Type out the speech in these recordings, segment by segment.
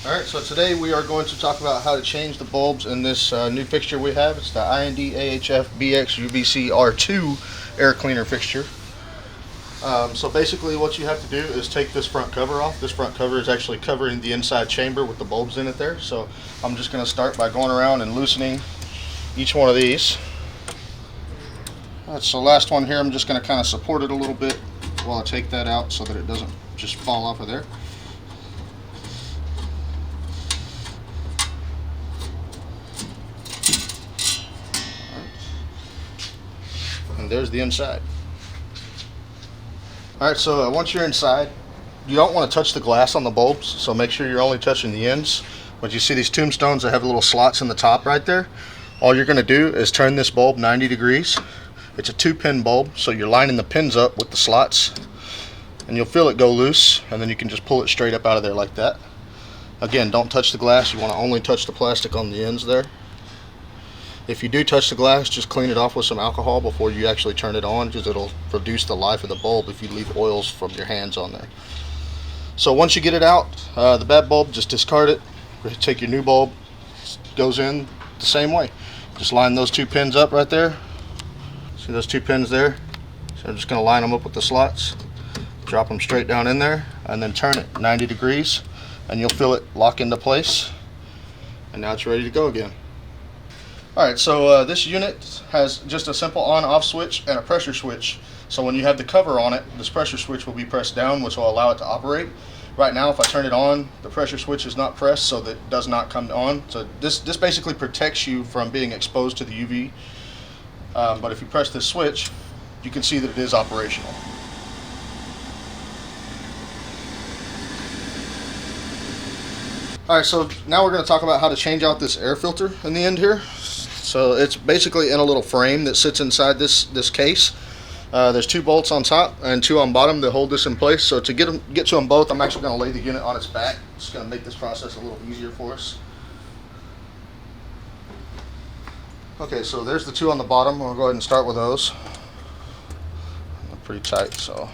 Alright, so today we are going to talk about how to change the bulbs in this new fixture we have. It's the IND AHF BX UVC R2 air cleaner fixture. So basically what you have to do is take this front cover off. This front cover is actually covering the inside chamber with the bulbs in it there. So I'm just going to start by going around and loosening each one of these. Alright, so last one here, I'm just going to kind of support it a little bit while I take that out so that it doesn't just fall off of there. And there's the inside. Alright, so once you're inside, you don't want to touch the glass on the bulbs, so make sure you're only touching the ends. But you see these tombstones that have little slots in the top right there? All you're going to do is turn this bulb 90 degrees. It's a 2-pin bulb, so you're lining the pins up with the slots, and you'll feel it go loose, and then you can just pull it straight up out of there like that. Again, don't touch the glass, you want to only touch the plastic on the ends there. If you do touch the glass, just clean it off with some alcohol before you actually turn it on, because it'll reduce the life of the bulb if you leave oils from your hands on there. So once you get it out, the bad bulb, just discard it. Take your new bulb, goes in the same way. Just line those 2 pins up right there. See those 2 pins there? So I'm just going to line them up with the slots, drop them straight down in there, and then turn it 90 degrees, and you'll feel it lock into place. And now it's ready to go again. Alright, so this unit has just a simple on-off switch and a pressure switch. So when you have the cover on it, this pressure switch will be pressed down, which will allow it to operate. Right now, if I turn it on, the pressure switch is not pressed, so that it does not come on. So this basically protects you from being exposed to the UV. But if you press this switch, you can see that it is operational. Alright, so now we're going to talk about how to change out this air filter in the end here. So it's basically in a little frame that sits inside this case. There's 2 bolts on top and 2 on bottom that hold this in place. So to get to them both, I'm actually going to lay the unit on its back. It's going to make this process a little easier for us. Okay, so there's the 2 on the bottom. We'll go ahead and start with those. They're pretty tight, so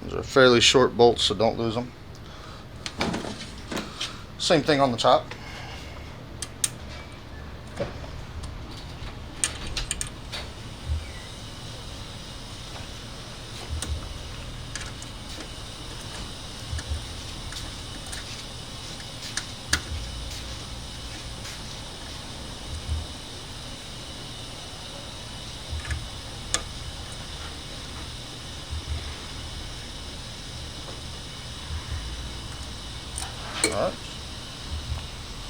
these are fairly short bolts, so don't lose them. Same thing on the top. Alright,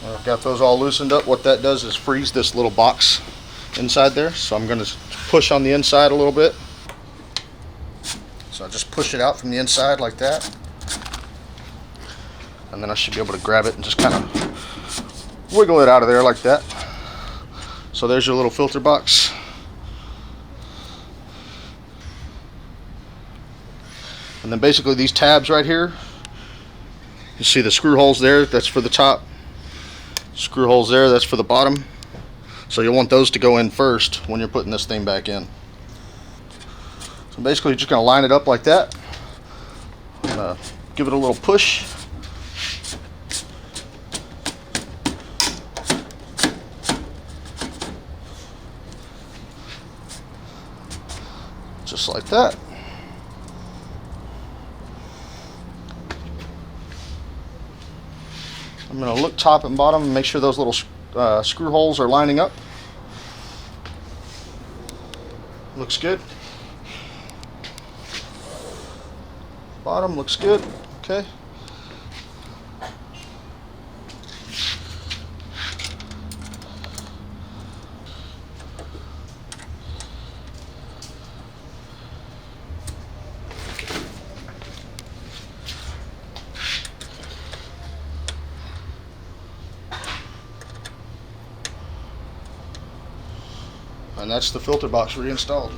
I've got those all loosened up. What that does is freeze this little box inside there. So I'm going to push on the inside a little bit. So I just push it out from the inside like that. And then I should be able to grab it and just kind of wiggle it out of there like that. So there's your little filter box. And then basically these tabs right here, you see the screw holes there, that's for the top. Screw holes there, that's for the bottom. So you'll want those to go in first when you're putting this thing back in. So basically you're just going to line it up like that. Give it a little push. Just like that. I'm going to look top and bottom and make sure those little screw holes are lining up. Looks good. Bottom looks good. Okay. And that's the filter box reinstalled.